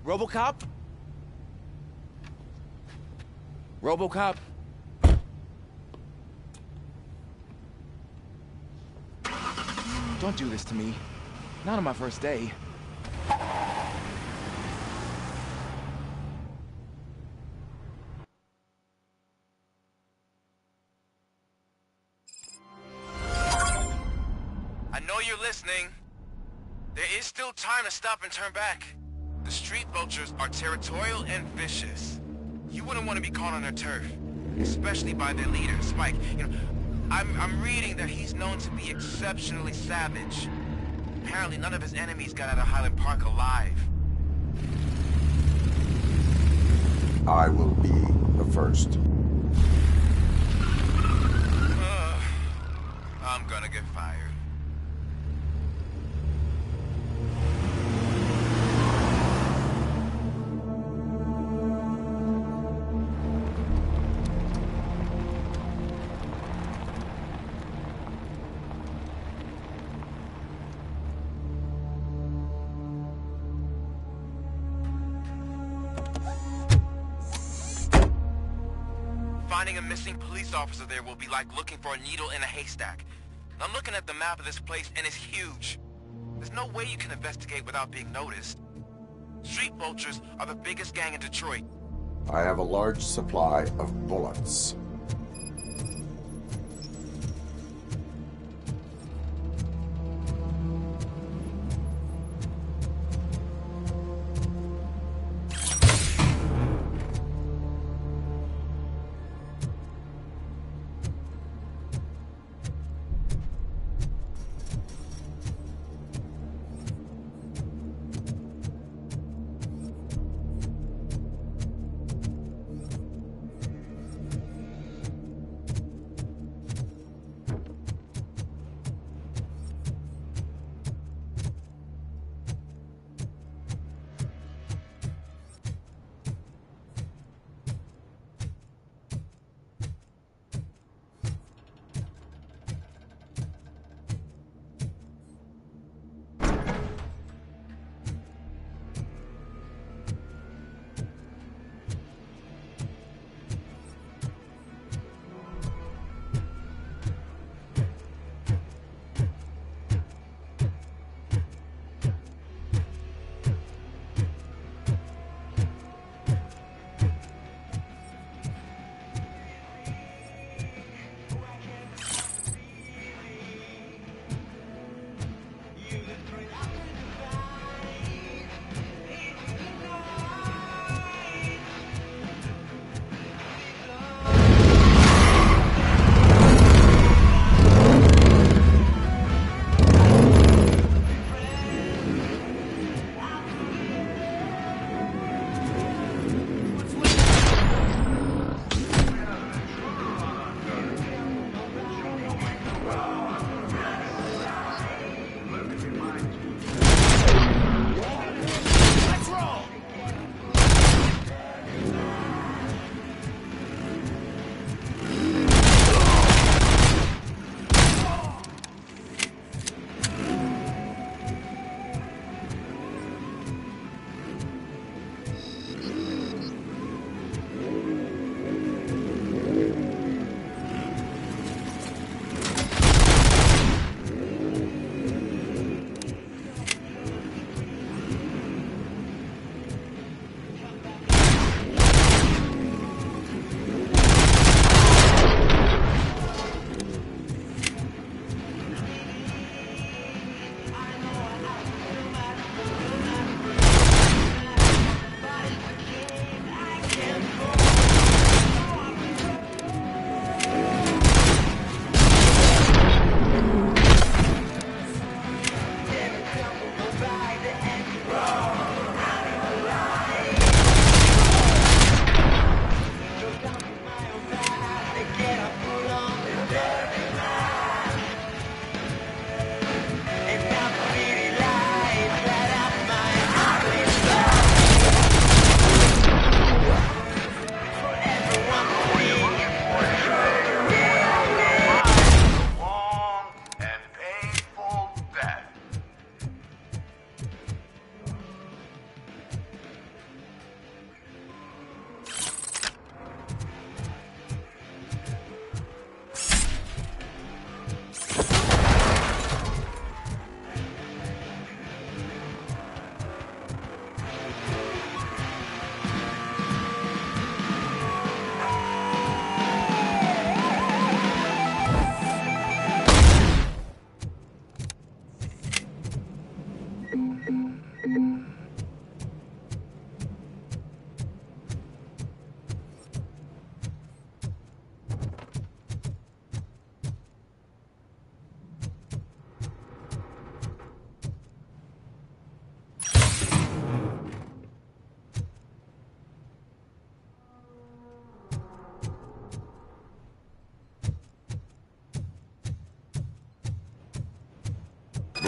Robocop? Robocop? Don't do this to me. Not on my first day. I know you're listening. There is still time to stop and turn back. The street vultures are territorial and vicious. You wouldn't want to be caught on their turf, especially by their leader, Spike. You know, I'm reading that he's known to be exceptionally savage. Apparently none of his enemies got out of Highland Park alive. I will be the first. I'm gonna get fired. Finding a missing police officer there will be like looking for a needle in a haystack. I'm looking at the map of this place and it's huge. There's no way you can investigate without being noticed. Street vultures are the biggest gang in Detroit. I have a large supply of bullets.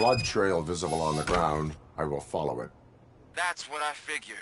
blood trail visible on the ground, I will follow it. That's what I figured.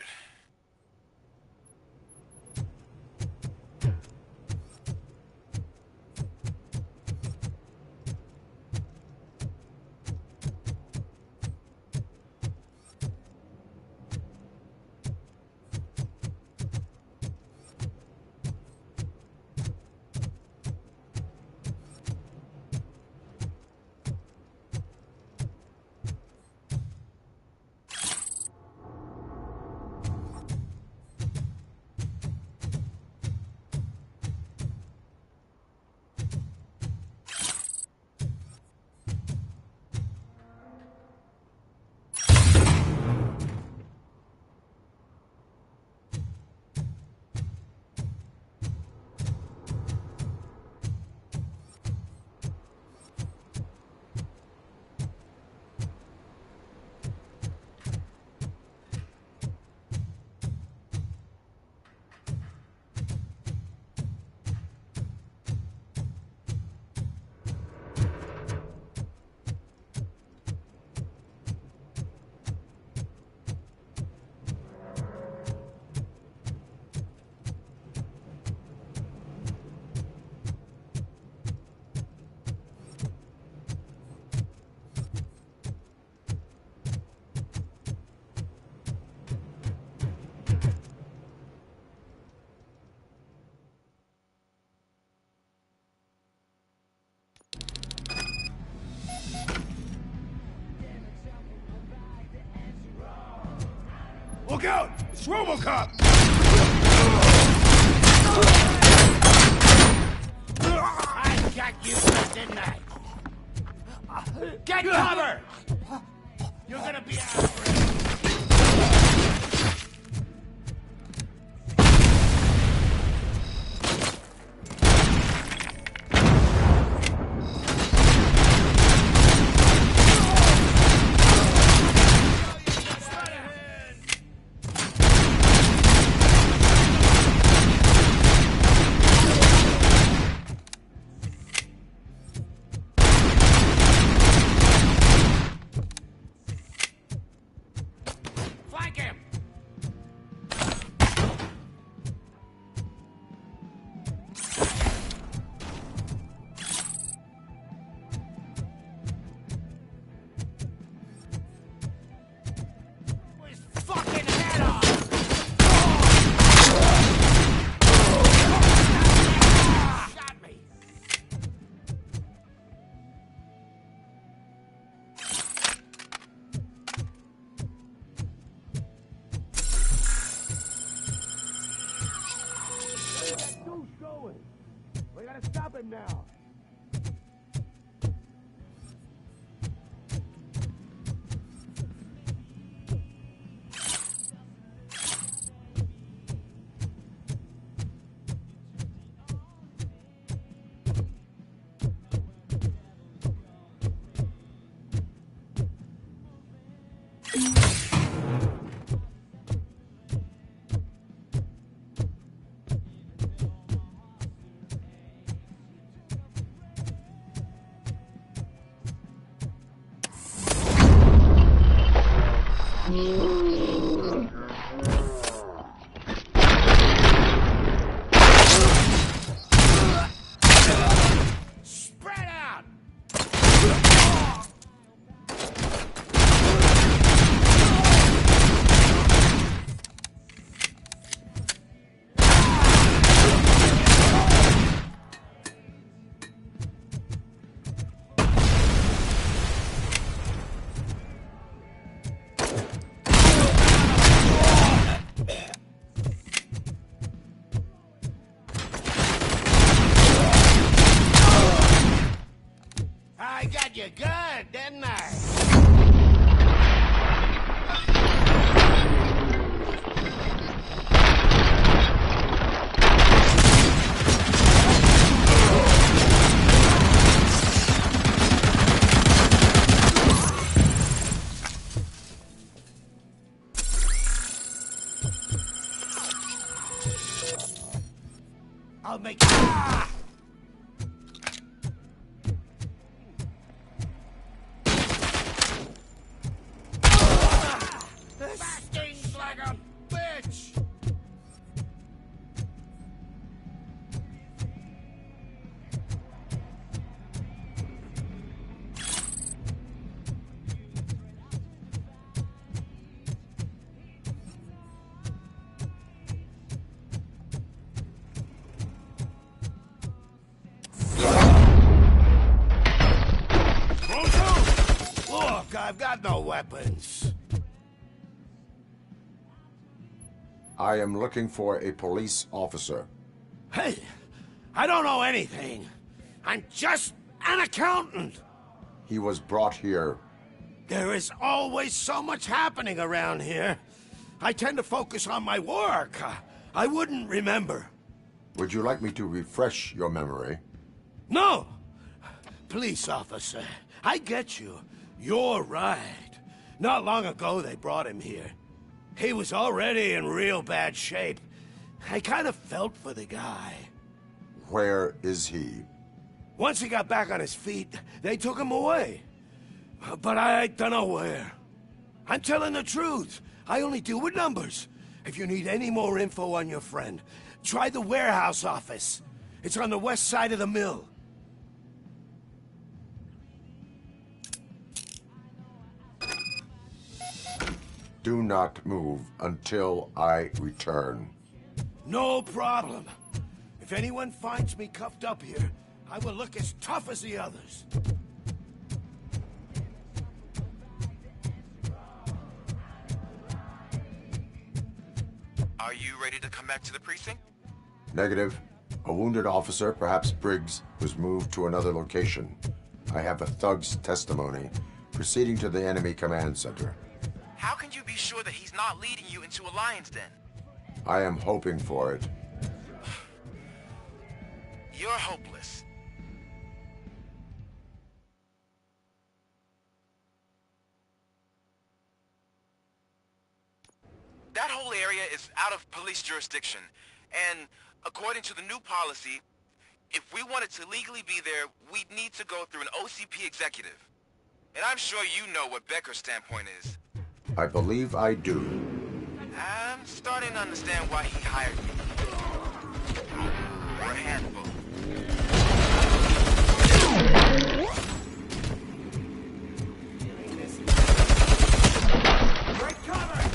Look out! It's Robocop! I got you, didn't I? Get cover! You're gonna be out for it. We gotta stop him now. Spread out! I got you good, didn't I? I'll make you. I've got no weapons. I am looking for a police officer. Hey, I don't know anything. I'm just an accountant. He was brought here. There is always so much happening around here. I tend to focus on my work. I wouldn't remember. Would you like me to refresh your memory? No! Police officer, I get you. You're right. Not long ago they brought him here. He was already in real bad shape. I kind of felt for the guy. Where is he? Once he got back on his feet, they took him away. But I don't know where. I'm telling the truth. I only deal with numbers. If you need any more info on your friend, try the warehouse office. It's on the west side of the mill. Do not move until I return. No problem. If anyone finds me cuffed up here, I will look as tough as the others. Are you ready to come back to the precinct? Negative. A wounded officer, perhaps Briggs, was moved to another location. I have a thug's testimony proceeding to the enemy command center. How can you be sure that he's not leading you into a lion's den? I am hoping for it. You're hopeless. That whole area is out of police jurisdiction, and according to the new policy, if we wanted to legally be there, we'd need to go through an OCP executive. And I'm sure you know what Becker's standpoint is. I believe I do. I'm starting to understand why he hired me. We're a handful. Break cover!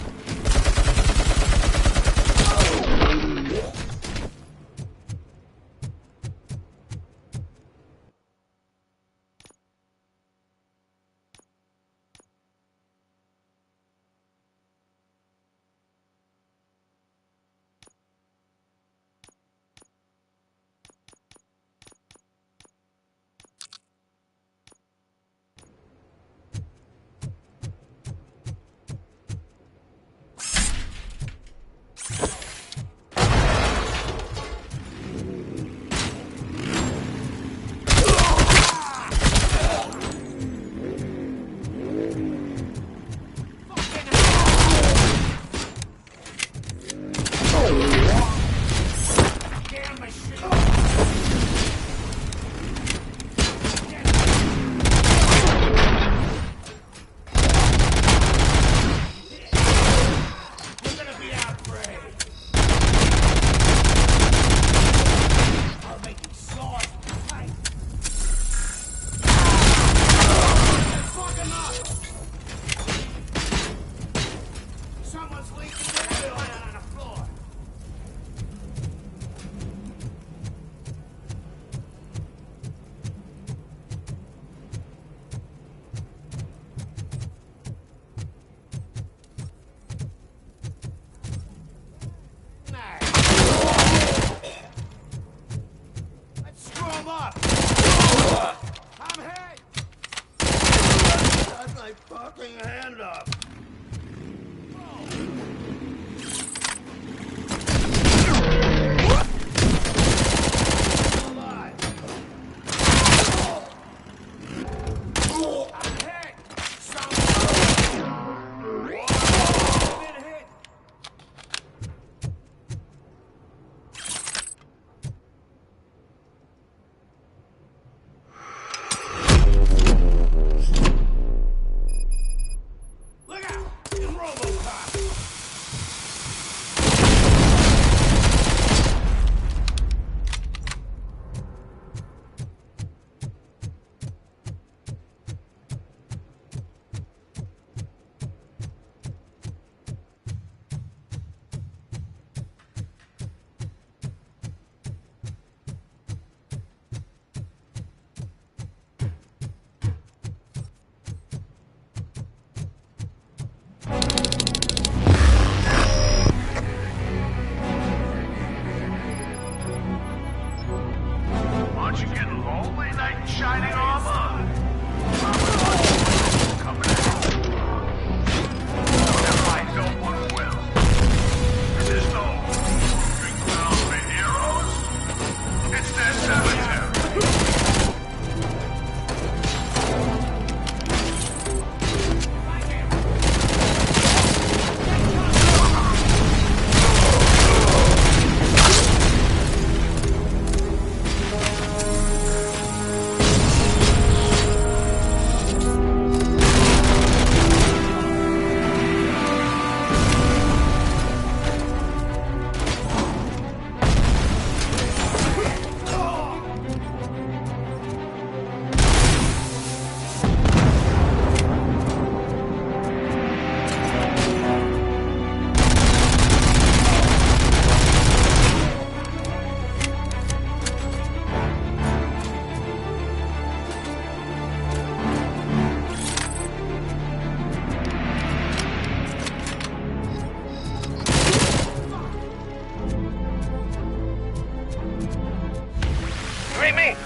read me?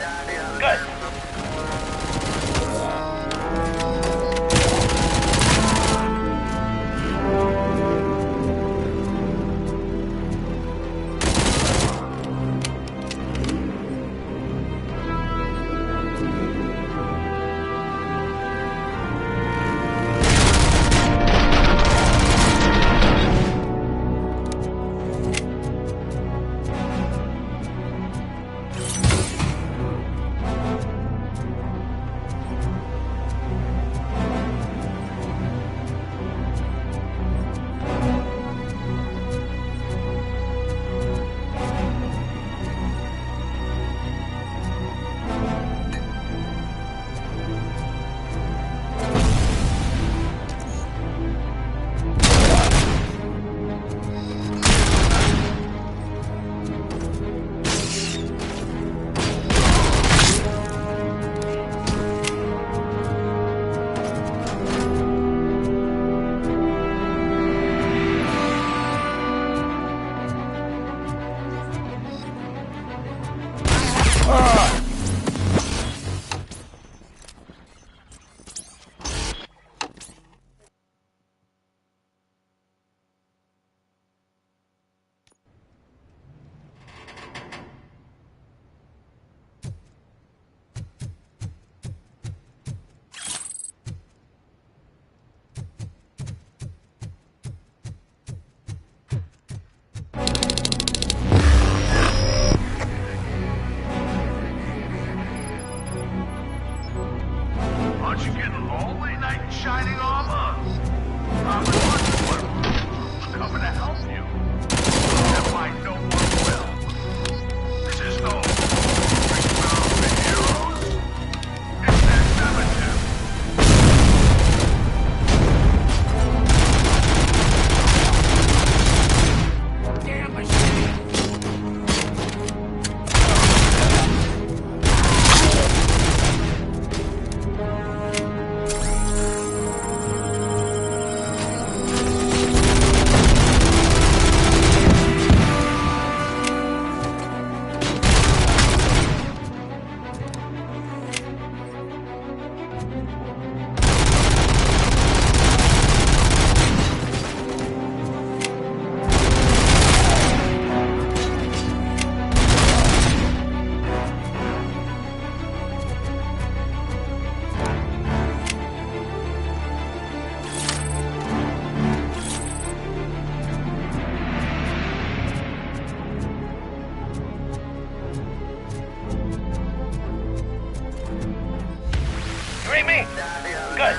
Good. Aren't you getting lonely, knight in shining armor? I'm coming to help you. If I no one will. This is no heroes. It's their cemetery. Damn machine. You read me? Good.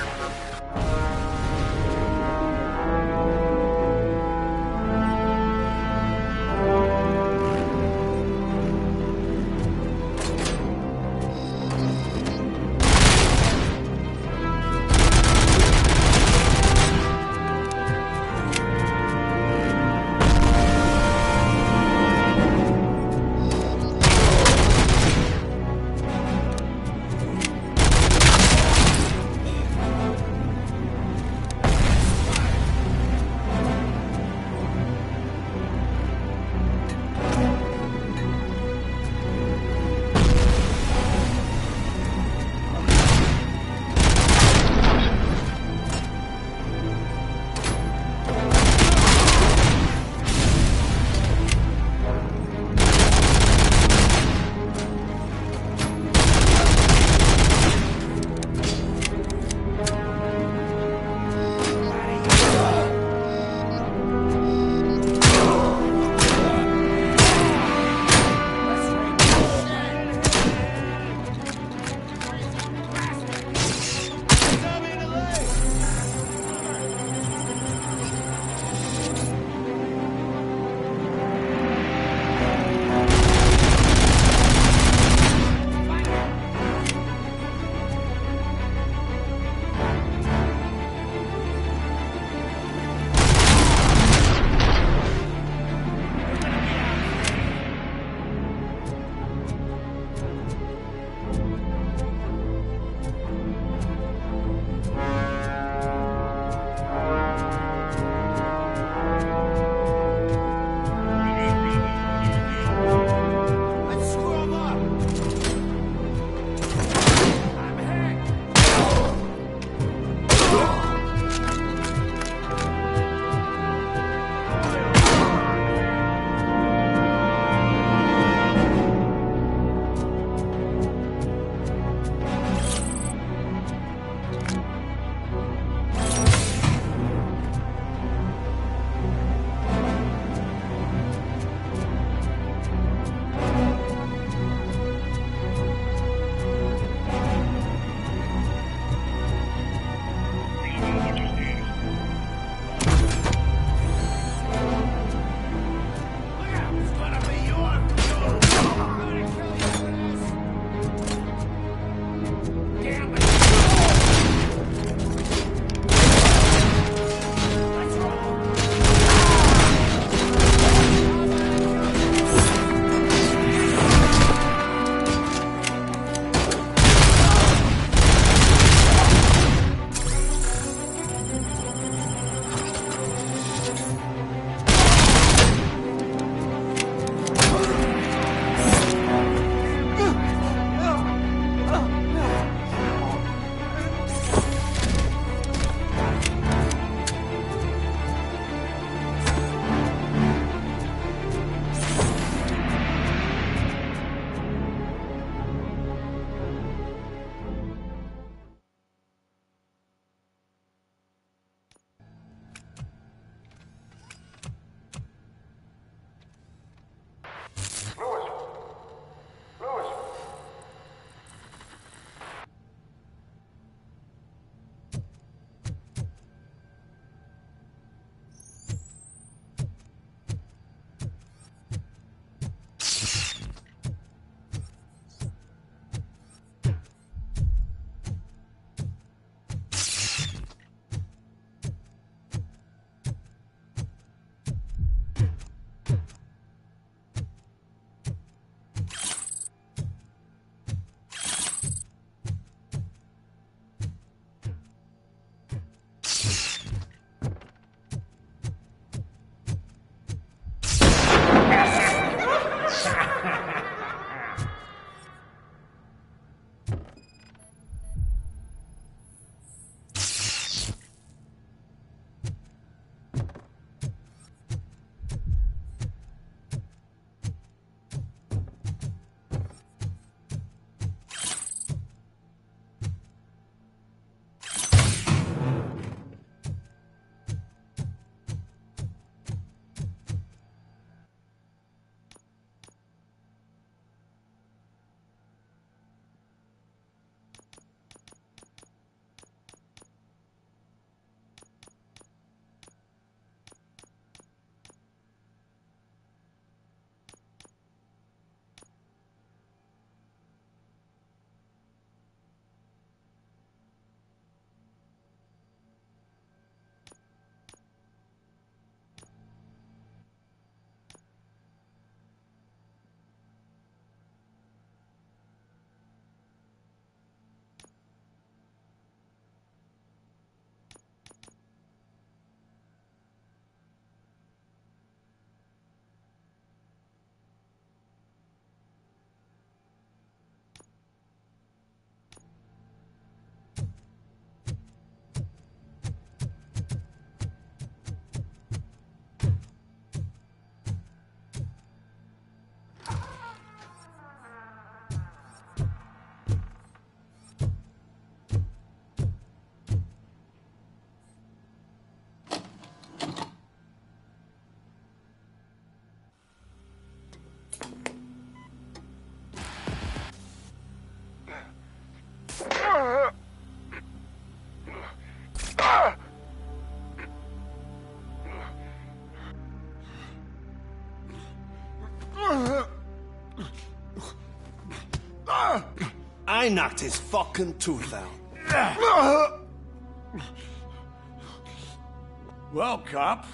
I knocked his fucking tooth out. Well, cop,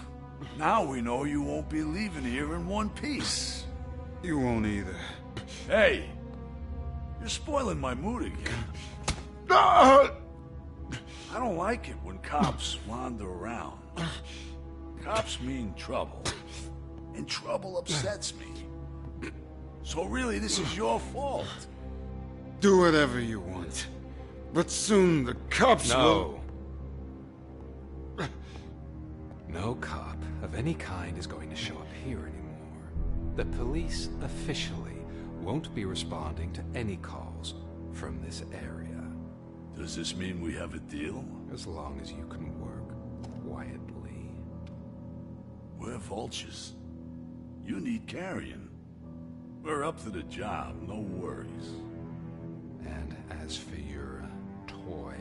now we know you won't be leaving here in one piece. You won't either. Hey, you're spoiling my mood again. I don't like it when cops wander around. Cops mean trouble, and trouble upsets me. So really, this is your fault. Do whatever you want. But soon the cops will... No cop of any kind is going to show up here anymore. The police officially won't be responding to any calls from this area. Does this mean we have a deal? As long as you can work quietly. We're vultures. You need carrion. We're up to the job, no worries. And as for your toy...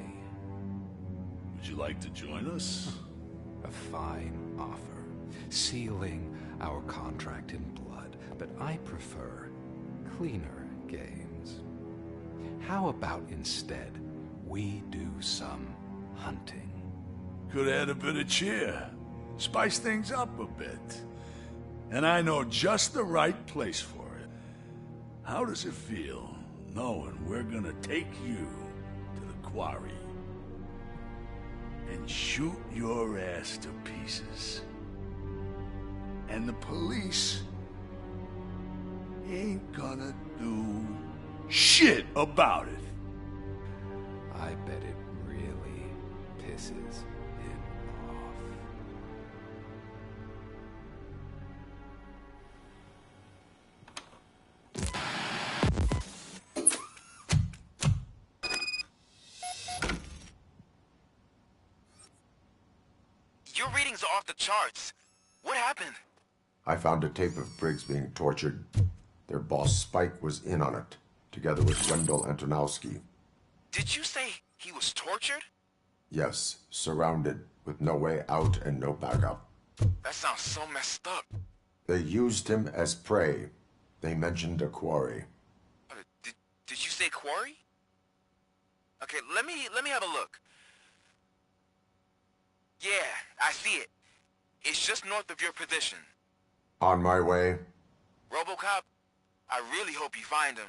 Would you like to join us? A fine offer, sealing our contract in blood, but I prefer cleaner games. How about instead we do some hunting? Could add a bit of cheer, spice things up a bit. And I know just the right place for it. How does it feel knowing we're gonna take you to the quarry and shoot your ass to pieces? And the police ain't gonna do shit about it. I bet it really pisses him off. Your readings are off the charts. What happened? I found a tape of Briggs being tortured. Their boss Spike was in on it, together with Wendell Antonowski. Did you say he was tortured? Yes, surrounded, with no way out and no backup. That sounds so messed up. They used him as prey. They mentioned a quarry. Did you say quarry? Okay, let me have a look. Yeah, I see it. It's just north of your position. On my way. Robocop, I really hope you find him.